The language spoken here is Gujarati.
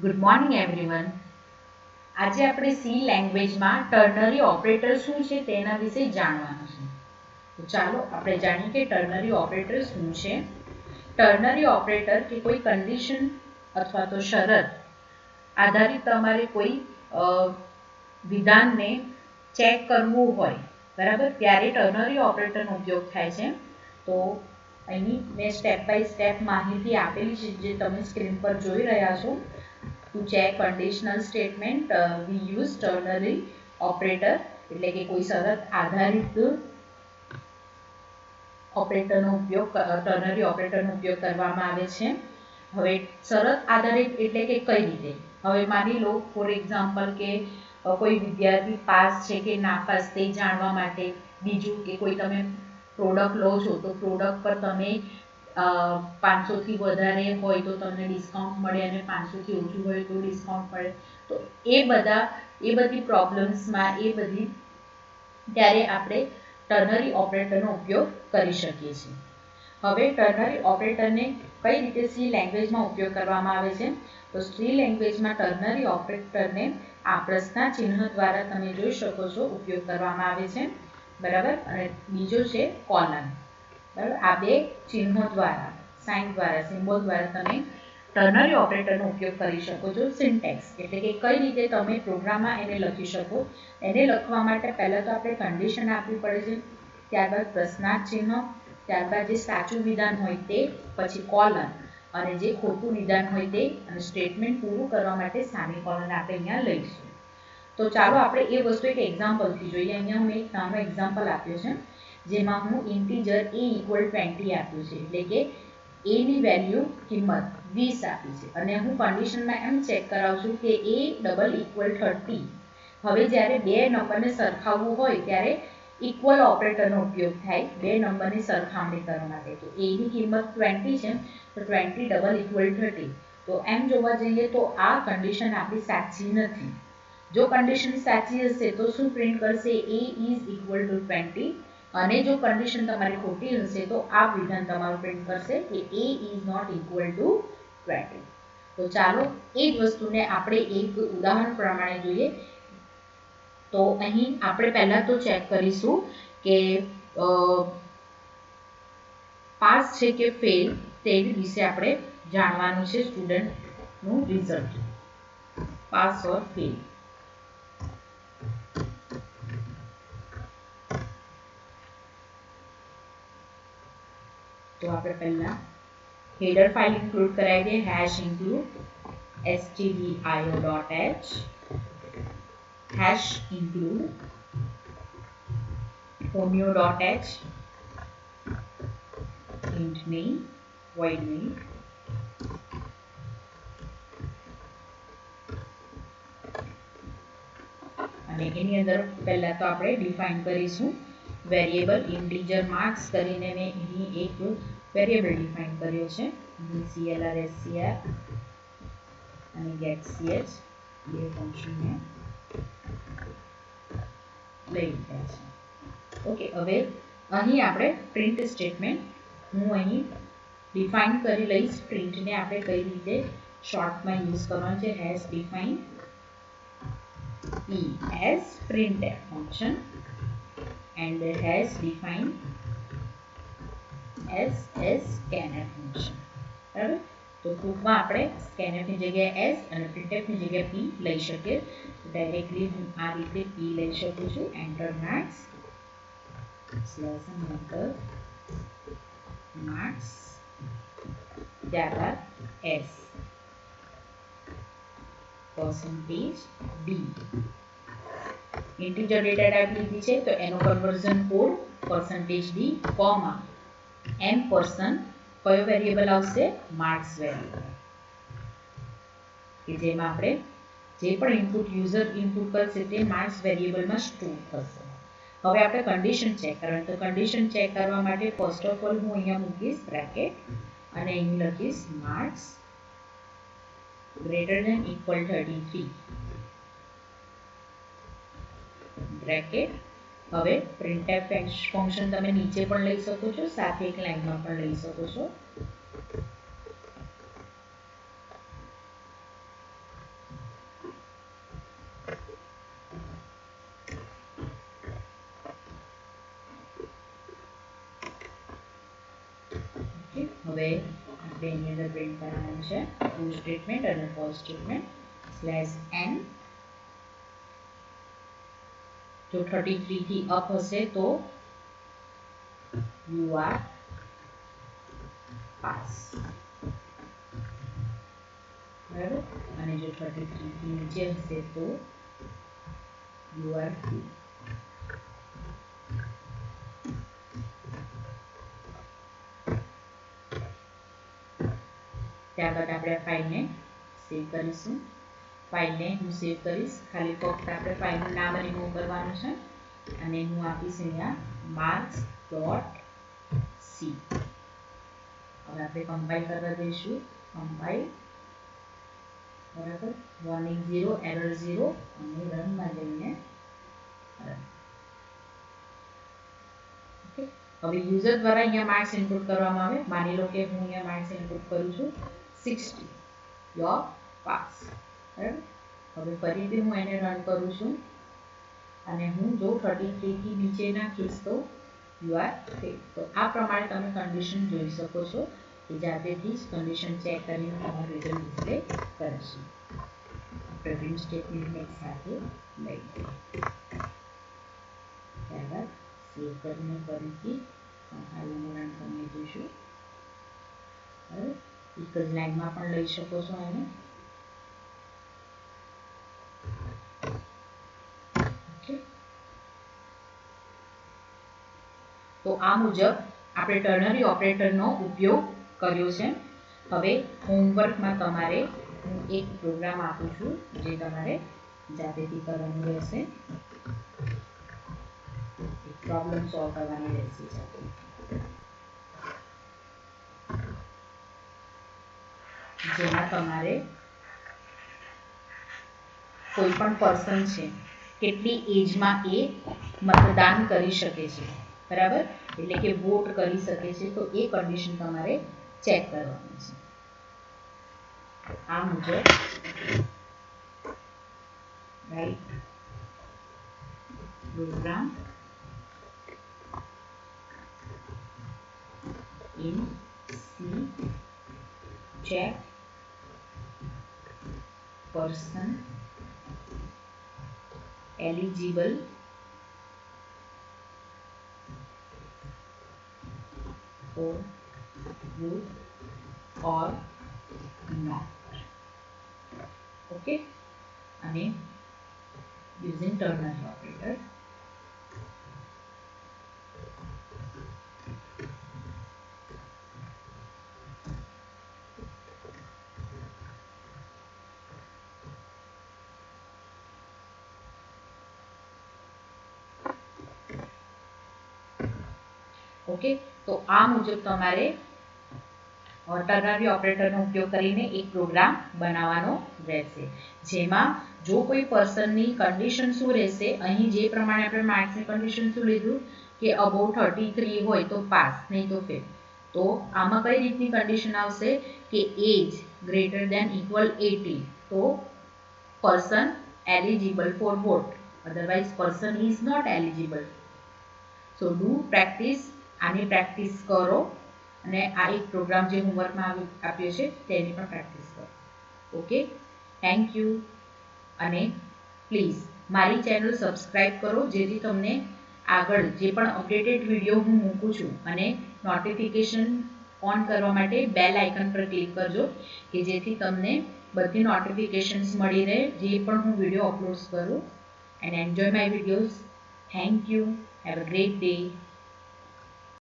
Good morning everyone. આજે આપણે સી લેંગ્વેજમાં ટર્નરી ઓપરેટર શું છે તેના વિશે જાણવાનું છે. તો ચાલો આપણે જાણીએ કે ટર્નરી ઓપરેટર શું છે. ટર્નરી ઓપરેટર કે કોઈ કન્ડિશન અથવા તો શરત આધારિત તમારે કોઈ વિધાનને ચેક કરવું હોય, બરાબર, ત્યારે ટર્નરી ઓપરેટરનો ઉપયોગ થાય છે. તો અહીં મેં સ્ટેપ બાય સ્ટેપ માહિતી આપેલી છે જે તમે સ્ક્રીન પર જોઈ રહ્યા છો. To check conditional statement, we use ternary operator, એટલે કે કોઈ શરત આધારિત ઓપરેટરનો ઉપયોગ ટર્નરી ઓપરેટરનો ઉપયોગ કરવામાં આવે છે. હવે શરત આધારિત એટલે કે કઈ રીતે? હવે માની લો ફોર એક્ઝામ્પલ કે કોઈ વિદ્યાર્થી પાસ છે કે નાપાસ તે જાણવા માટે. બીજું કે કોઈ તમે પ્રોડક્ટ લો છો તો પ્રોડક્ટ પર તમે 500થી વધારે હોય તો તમને ડિસ્કાઉન્ટ મળે અને 500થી ઓછું હોય તો ડિસ્કાઉન્ટ મળે. તો એ બધી પ્રોબ્લેમ્સમાં ત્યારે આપણે ટર્નરી ઓપરેટરનો ઉપયોગ કરી શકીએ છીએ. હવે ટર્નરી ઓપરેટરને કઈ રીતે સી લેંગ્વેજમાં ઉપયોગ કરવામાં આવે છે? તો સી લેંગ્વેજમાં ટર્નરી ઓપરેટરને આ પ્રશ્ના ચિહ્ન દ્વારા તમે જોઈ શકો છો ઉપયોગ કરવામાં આવે છે, બરાબર. અને બીજો છે કોલન, બરાબર. આ બે ચિહ્નો દ્વારા, સાઇન દ્વારા, સિમ્બોલ દ્વારા તમે ટર્નરી ઓપરેટરનો ઉપયોગ કરી શકો છો. સિન્ટેક્સ એટલે કે કઈ રીતે તમે પ્રોગ્રામમાં એને લખી શકો. એને લખવા માટે પહેલાં તો આપણે કન્ડિશન આપવી પડે છે, ત્યારબાદ પ્રશ્નાર્થ ચિહ્ન, ત્યારબાદ જે સાચું વિધાન હોય તે, પછી કોલન, અને જે ખોટું વિધાન હોય તે, અને સ્ટેટમેન્ટ પૂરું કરવા માટે સામી કોલન આપણે અહીંયા લઈશું. તો ચાલો આપણે એ વસ્તુ એક એક્ઝામ્પલથી જોઈએ. અહીંયા હું એક નાનો એક્ઝામ્પલ આપ્યો છે જેમાં હું ઇન્ટીજર a ઇક્વલ 20 આપ્યું છે, એટલે કે એની વેલ્યુ કિંમત 20 આપી છે અને હું કન્ડિશનમાં એમ ચેક કરાવું છું કે a ડબલ ઇક્વલ 30. હવે જ્યારે બે નંબરને સરખાવવું હોય ત્યારે ઇક્વલ ઓપરેટરનો ઉપયોગ થાય બે નંબરની સરખામણી કરવા માટે. તો એની કિંમત 20 છે તો 20 ડબલ ઇક્વલ 30. તો એમ જોવા જઈએ તો આ કન્ડિશન આપણી સાચી નથી. જો કન્ડિશન સાચી હશે તો શું પ્રિન્ટ કરશે? a is equal to 20. અને જો કન્ડિશન તમારી ખોટી હશે તો આ વિધાન તમારું પ્રિન્ટ કરશે કે a is not equal to 20. તો ચાલો એ જ વસ્તુને આપણે એક ઉદાહરણ પ્રમાણે જોઈએ. તો અહીં આપણે પહેલાં તો ચેક કરીશું કે પાસ છે કે ફેલ તે વિશે આપણે જાણવાનું છે. સ્ટુડન્ટનું રિઝલ્ટ પાસ ઓર ફેલ. તો આપણે પહેલા હેડર ફાઇલ ઇન્ક્લુડ કરાવી દઈએ. Hash include stdio.h hash include homeo.h int name void name અને એની અંદર પહેલા તો આપણે ડિફાઇન કરીશું વેરિયેબલ ઇન્ટીજર માર્ક્સ કરીને મેં અહીં એક વેરિયેબલ ડિફાઇન કર્યો છે. clr scr અને getch બે ફંક્શન મેં લઈ લીધા છે. ઓકે, હવે અહીં આપણે પ્રિન્ટ સ્ટેટમેન્ટ હું અહીં ડિફાઇન કરી લઈશ. પ્રિન્ટને આપણે કઈ રીતે શોર્ટમાં યુઝ કરવાનું છે. Hash define e as printf function and has defined as scanf function, બરાબર. તો ટૂંકમાં આપણે scanf ની જગ્યાએ s અને printf ની જગ્યાએ p લઈ શકીએ. ડાયરેક્ટલી હું આ રીતે p લઈ શકું છું. એન્ટર માર્ક્સ માર્ક્સ ત્યારબાદ s percentage d. Integer data type લીધી છે તો એનો કન્વર્ઝન કોડ %d, m%, કયો વેરિયેબલ આવશે? માર્ક્સ વેરિયેબલ, કે જેમાં આપણે જે પણ ઇનપુટ યુઝર ઇનપુટ કરશે તે માર્ક્સ વેરિયેબલમાં સ્ટોર થશે. હવે આપણે કન્ડિશન ચેક કરવાની. તો કન્ડિશન ચેક કરવા માટે ફર્સ્ટ ઓફ ઓલ હું અહીંયા મૂકીશ બ્રેકેટ અને અહીં લખીશ marks greater than equal 33 bracket. હવે printf ફંક્શન તમે નીચે પણ લઈ શકો છો, સાથે એક લાઈનમાં પણ લઈ શકો છો. ઓકે, હવે આપણે એની અંદર પ્રિન્ટ કરવાનું છે ટ્રુ સ્ટેટમેન્ટ અને ફોલ્સ સ્ટેટમેન્ટ /n. જો 33 થી અપ હશે તો યુ આર પાસ, બરાબર, અને જો 33 થી નીચે હશે તો યુ આર ફેલ. ત્યારબાદ આપણે ફાઇલને સેવ કરીશું. ફાઇલને હું સેવ કરીશ, ખાલી ફક્ત આપણે ફાઇલનું નામ રિમૂવ કરવાનું છે અને હું આપીશ અહીંયા marks.c. હવે આપણે કમ્પાઇલ કરવા દઈશું. કમ્પાઇલ, બરાબર, વોર્નિંગ 0, એરર 0 અને રનમાં જઈને રન. ઓકે, હવે યુઝર દ્વારા અહીંયા માર્ક્સ ઇનપુટ કરવામાં આવે. માની લો કે હું અહીંયા માર્ક્સ ઇનપુટ કરું છું 60, યોર પાસ, બરાબર. હવે ફરીથી હું એને રન કરું છું અને હું જો 33 થી નીચે નાખીશ તો યુ આર ફેલ. તો આ પ્રમાણે તમે કન્ડિશન જોઈ શકો છો કે જાતેથી જ કન્ડિશન ચેક કરીને તમારું રિઝલ્ટ ડિસ્પ્લે કરશે. પ્રિન્ટ સ્ટેટમેન્ટને સાથે લઈ ત્યારબાદ સેવ કરીને ફરીથી ફાઇલને રન કરીને જોઈશું. બરાબર, એક જ લાઈનમાં પણ લઈ શકો છો એને. તો આ મુજબ આપણે ટર્નરી ઓપરેટરનો ઉપયોગ કર્યો છે. હવે હોમવર્કમાં તમારે હું એક પ્રોગ્રામ આપું છું જે તમારે જાતેથી કરવાનું રહેશે. એક પ્રોબ્લેમ સોલ્વ કરવાની રહેશે જાતે. જેમાં તમારે કોઈ પણ પર્સન છે કેટલી એજમાં એ મતદાન કરી શકે છે, બરાબર, એટલે કે વોટ કરી શકે છે, તો એ કન્ડિશન તમારે ચેક કરવાની છે. આ મુજબ write program in C check person eligible for vote or not. Okay, અને using ternary operator. ઓકે, તો આ મુજબ તમારે ટર્નરી ઓપરેટરનો ઉપયોગ કરીને એક પ્રોગ્રામ બનાવવાનો રહેશે, જેમાં જો કોઈ પર્સનની કન્ડિશન શું રહેશે, અહીં જે પ્રમાણે આપણે માર્ક્સની કન્ડિશન શું લીધું કે અબોવ 33 હોય તો પાસ, નહીં તો ફેલ. તો આમાં કઈ રીતની કન્ડિશન આવશે કે એજ ગ્રેટર દેન ઇક્વલ 80, તો person eligible for vote, otherwise person is not eligible. So do practice, આની પ્રેક્ટિસ કરો અને આ એક પ્રોગ્રામ જે હોમવર્કમાં આપ્યો છે તેની પણ પ્રેક્ટિસ કરો. Okay, thank you. અને પ્લીઝ મારી ચેનલ સબસ્ક્રાઈબ કરો જેથી તમને આગળ જે પણ અપડેટેડ વિડીયો હું મૂકું છું અને નોટિફિકેશન ઓન કરવા માટે બેલ આઇકન પર ક્લિક કરજો કે જેથી તમને બધી નોટિફિકેશન્સ મળી રહે જે પણ હું વિડીયો અપલોડ કરું. And enjoy my videos. Thank you. Have a great day.